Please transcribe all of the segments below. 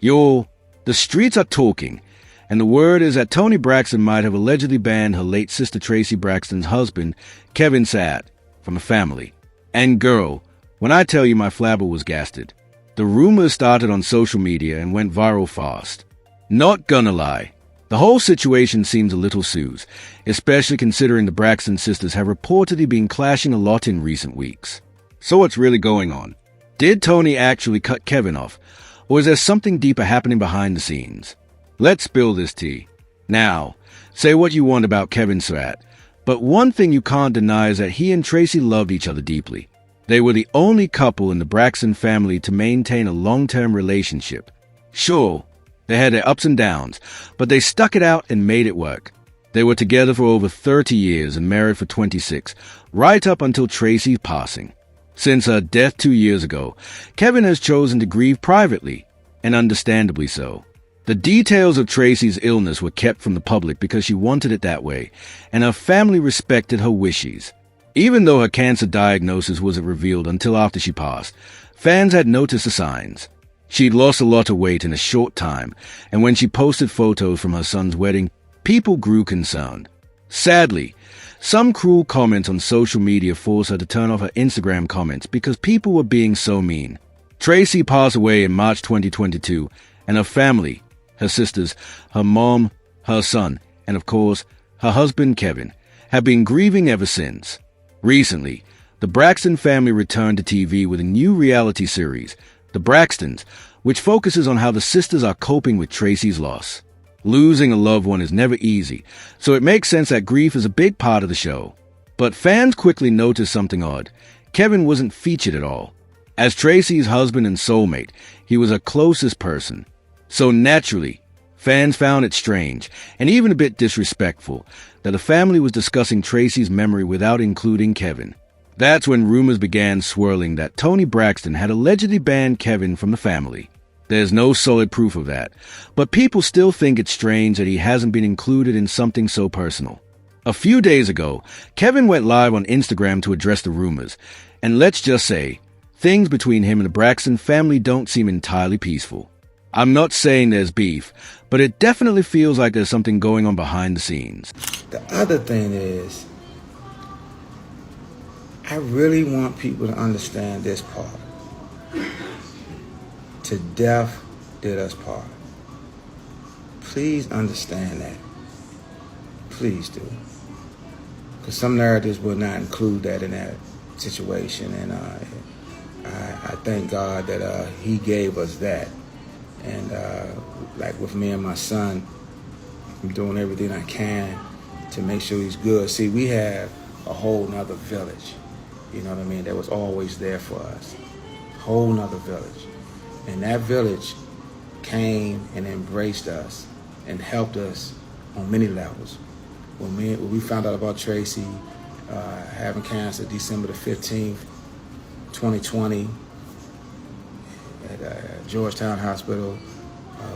The streets are talking, and the word is that Toni Braxton might have allegedly banned her late sister Traci Braxton's husband, Kevin Saad, from the family. And girl, when I tell you my flabber was gasted. The rumors started on social media and went viral fast. Not gonna lie, the whole situation seems a little sus, especially considering the Braxton sisters have reportedly been clashing a lot in recent weeks. So what's really going on? Did Toni actually cut Kevin off, or is there something deeper happening behind the scenes? Let's spill this tea. Now, say what you want about Kevin Saad, but one thing you can't deny is that he and Tracy loved each other deeply. They were the only couple in the Braxton family to maintain a long-term relationship. Sure, they had their ups and downs, but they stuck it out and made it work. They were together for over 30 years and married for 26, right up until Tracy's passing. Since her death 2 years ago, Kevin has chosen to grieve privately, and understandably so. The details of Tracy's illness were kept from the public because she wanted it that way, and her family respected her wishes. Even though her cancer diagnosis wasn't revealed until after she passed, fans had noticed the signs. She'd lost a lot of weight in a short time, and when she posted photos from her son's wedding, people grew concerned. Sadly, some cruel comments on social media forced her to turn off her Instagram comments because people were being so mean. Tracy passed away in March 2022, and her family, her sisters, her mom, her son, and of course, her husband Kevin, have been grieving ever since. Recently, the Braxton family returned to TV with a new reality series, The Braxtons, which focuses on how the sisters are coping with Tracy's loss. Losing a loved one is never easy, so it makes sense that grief is a big part of the show. But fans quickly noticed something odd. Kevin wasn't featured at all. As Tracy's husband and soulmate, he was her closest person. So naturally, fans found it strange, and even a bit disrespectful, that the family was discussing Tracy's memory without including Kevin. That's when rumors began swirling that Toni Braxton had allegedly banned Kevin from the family. There's no solid proof of that, but people still think it's strange that he hasn't been included in something so personal. A few days ago, Kevin went live on Instagram to address the rumors, and let's just say, things between him and the Braxton family don't seem entirely peaceful. I'm not saying there's beef, but it definitely feels like there's something going on behind the scenes. The other thing is, I really want people to understand this part. To death did us part. Please understand that. Please do. Because some narratives will not include that in that situation. And I thank God that he gave us that. And like with me and my son, I'm doing everything I can to make sure he's good. See, we have a whole nother village, you know what I mean, that was always there for us. Whole nother village. And that village came and embraced us and helped us on many levels. When we found out about Tracy having cancer December the 15th, 2020, at Georgetown Hospital,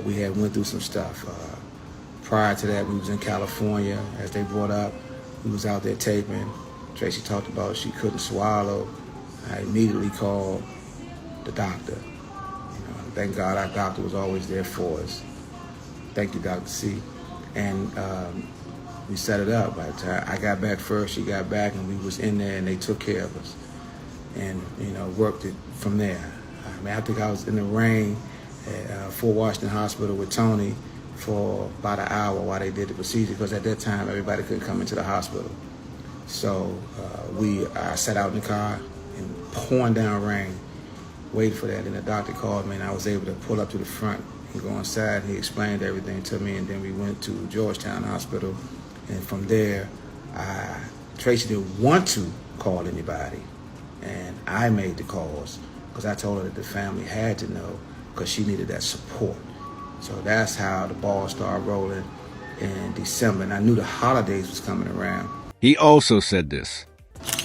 we had went through some stuff. Prior to that, we was in California, as they brought up. We was out there taping. Tracy talked about she couldn't swallow. I immediately called the doctor. Thank God our doctor was always there for us. Thank you, Dr. C. And we set it up. By the time I got back first, she got back, and we was in there, and they took care of us. And, worked it from there. I think I was in the rain at Fort Washington Hospital with Toni for about an hour while they did the procedure, because at that time, everybody couldn't come into the hospital. So I sat out in the car in pouring down rain, waited for that, and the doctor called me, and I was able to pull up to the front and go inside. He explained everything to me, and then we went to Georgetown Hospital, and from there, Tracy didn't want to call anybody, and I made the calls because I told her that the family had to know because she needed that support. So that's how the ball started rolling in December, and I knew the holidays was coming around. He also said this.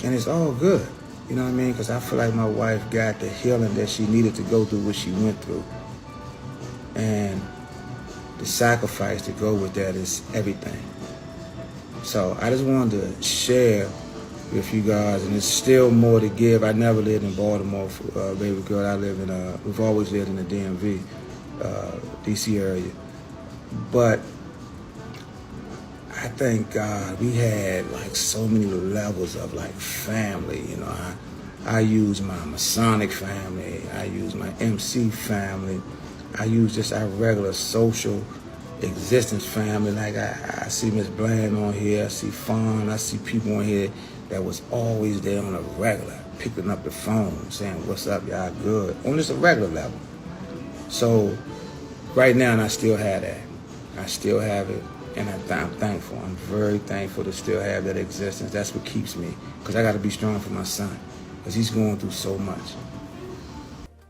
And it's all good. You know what I mean? Because I feel like my wife got the healing that she needed to go through what she went through. And the sacrifice to go with that is everything. So I just wanted to share with you guys, and there's still more to give. I never lived in Baltimore, baby girl. I live in, we've always lived in the DMV. DC area. But I thank God we had like so many levels of like family. You know, I use my Masonic family, I use my MC family, I use just our regular social existence family. Like I see Miss Bland on here, I see Fawn, I see people on here that was always there on a regular, picking up the phone, saying, "What's up, y'all good?" On just a regular level. So right now, and I still have that. I still have it, and I'm thankful. I'm very thankful to still have that existence. That's what keeps me, because I got to be strong for my son, because he's going through so much.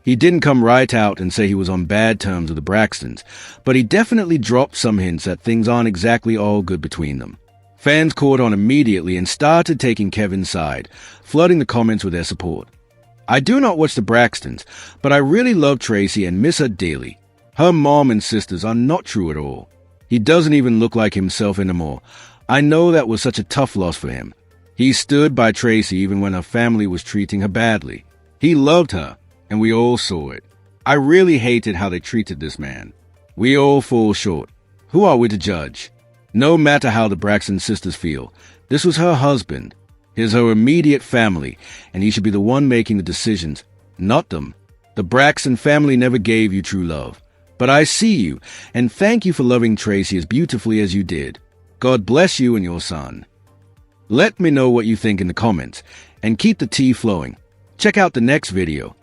He didn't come right out and say he was on bad terms with the Braxtons, but he definitely dropped some hints that things aren't exactly all good between them. Fans caught on immediately and started taking Kevin's side, flooding the comments with their support. I do not watch the Braxtons, but I really love Tracy and miss her dearly. Her mom and sisters are not true at all. He doesn't even look like himself anymore. I know that was such a tough loss for him. He stood by Tracy even when her family was treating her badly. He loved her, and we all saw it. I really hated how they treated this man. We all fall short. Who are we to judge? No matter how the Braxton sisters feel, this was her husband. He's her immediate family, and he should be the one making the decisions, not them. The Braxton family never gave you true love. But I see you, and thank you for loving Tracy as beautifully as you did. God bless you and your son. Let me know what you think in the comments, and keep the tea flowing. Check out the next video.